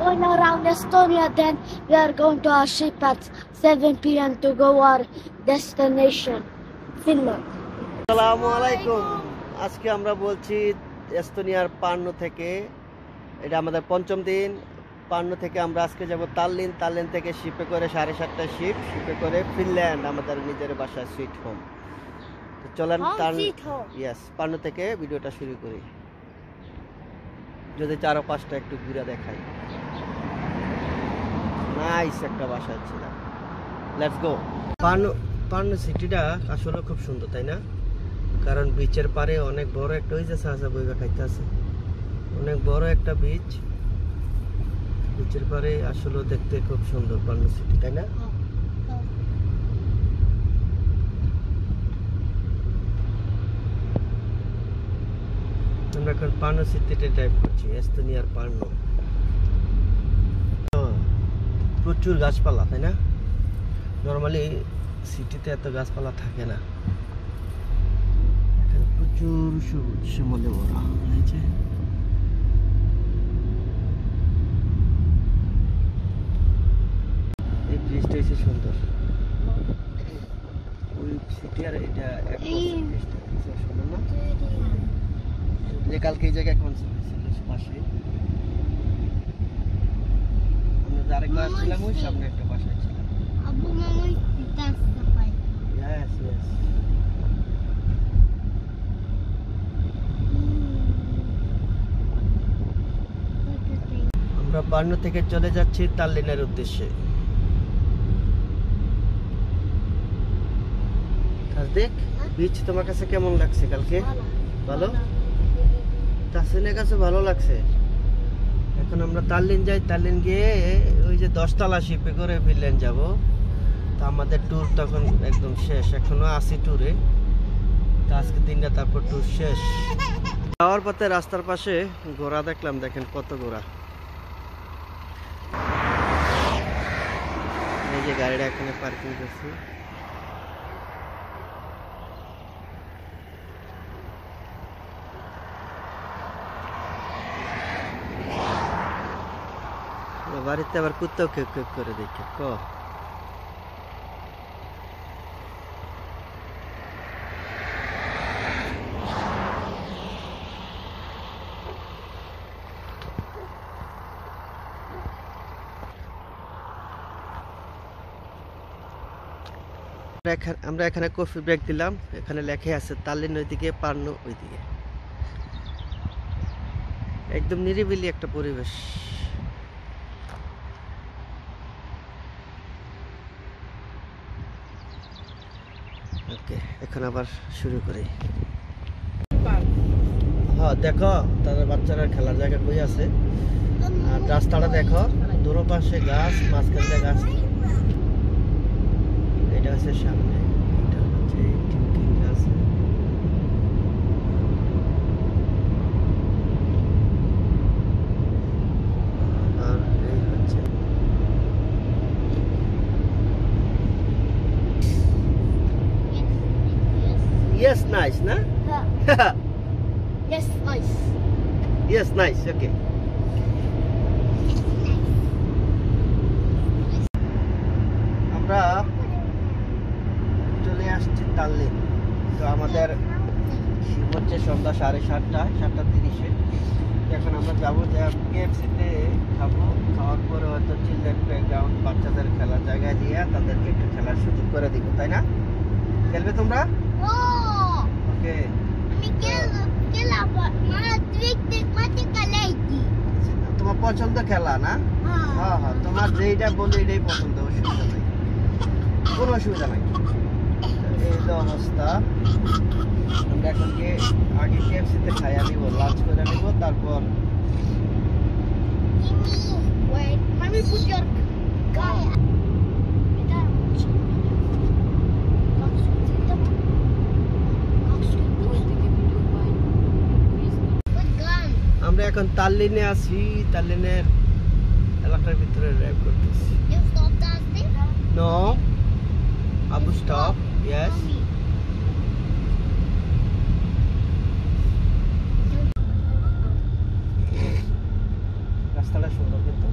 going around Estonia. Then we are going to our ship at 7 p.m. to go our destination, Finland. আসসালামু আলাইকুম। আজকে আমরা বলছি এস্তোনিয়ার পার্নো থেকে, এটা আমাদের পঞ্চম দিন। পার্নো থেকে আমরা আজকে যাব তাল্লিন। তাল্লিন থেকে শিপে করে 7:30টায় শিপে করে ফিনল্যান্ড, আমাদের নিজের বাসা, সুইট হোম। তো চলেন পার্নো থেকে ভিডিওটা শুরু করি। যদি 4-5টা একটু ঘুরে দেখাই। নাইস একটা বাসা ছিল। Let's go. পার্নো সিটিটা আসলে খুব সুন্দর, তাই না? কারণ বিচের পারে অনেক বড় একটা আছে বইবা খাইতে আছে, অনেক বড় একটা বিচের পারে আসলে দেখতে খুব সুন্দর পার্নো সিটি, তাই না? আমরা এখন পার্নো সিটিতে ড্রাইভ করছি, এস্তোনিয়ার পার্নো। প্রচুর গাছপালা, তাই না? নর্মালি সিটিতে এত গাছপালা থাকে না, প্রচুর সবুজ শ্যামলে ভরা হয়েছে। এই ব্রিজটা হচ্ছে সুন্দর। ওই সিটি আর এটা সুন্দর না? যে কালকে এই জায়গায় কনসার্ট হয়েছিল পাশে, আমরা আরেকবার ছিলাম ওই সামনে একটা বাসায় ছিলাম। Abu mama that's the fight. Yes. আমরা পার্নো থেকে চলে যাচ্ছি তাল্লিনের উদ্দেশ্যে। দেখ বিচ তোমার কাছে কেমন লাগছে কালকে? ভালো? তাসিনের কাছে ভালো লাগছে। এখন আমরা তাল্লিন যাই, তাল্লিন গিয়ে ওই যে 10তলা শিপে করে ফিনল্যান্ড যাব। তো আমাদের ট্যুর তখন একদম শেষ, এখনো আছি ট্যুরে। তো আজকে দিনটা তারপর ট্যুর শেষ। যাওয়ার পথে রাস্তার পাশে ঘোড়া দেখলাম, দেখেন কত ঘোড়া। এই যে গাড়িটা এখানে পার্কিং করছি। বাড়িতে আবার কুত্তাও কেক করে দেখে আমরা এখানে কফি ব্রেক দিলাম। এখানে লেখা আছে তাল্লিন ওইদিকে, পার্নো ওইদিকে। একদম নিরিবিলি একটা পরিবেশ। ওকে, এখন আবার শুরু করি। হ্যাঁ দেখো, তাদের বাচ্চারা খেলার জায়গা কই আছে। আর রাস্তাটা দেখো, দুটো পাশে গাছ, মাঝখানে গাছ। এটা হচ্ছে সামনে, এটা হচ্ছে গাছ। আর এই হচ্ছে yes nice na Yes, nice. yes nice okay. আমরা চলে আসছি তাল্লিন। তো আমাদের শিপ হচ্ছে সন্ধ্যা 7:30 এখন আমরা যাবো কেএফসিতে খাবো। খাওয়ার পরে হয়তো চিলড্রেন প্লেগ্রাউন্ড, বাচ্চাদের খেলার জায়গায় দিয়ে তাদেরকে একটু খেলার সুযোগ করে দিব, তাই না? খেলবে তোমরা? ওকে। তোমার পছন্দ খেলা না? হ্যাঁ, তোমার যেইটা বলি এটাই পছন্দ, অসুবিধা নাই, কোনো অসুবিধা নাই। এই তো অবস্থা। আমরা এখন গিয়ে আগে কেএফসিতে খাইয়া নিব, লাঞ্চ করে নিব, তারপর আমরা এখন তাল্লিনে আছি। তাল্লিনের এলাকার ভিতরে ড্রাইভ করতেছি। No Abu stop. ইয়েস, রাস্তাটা সুন্দর কিন্তু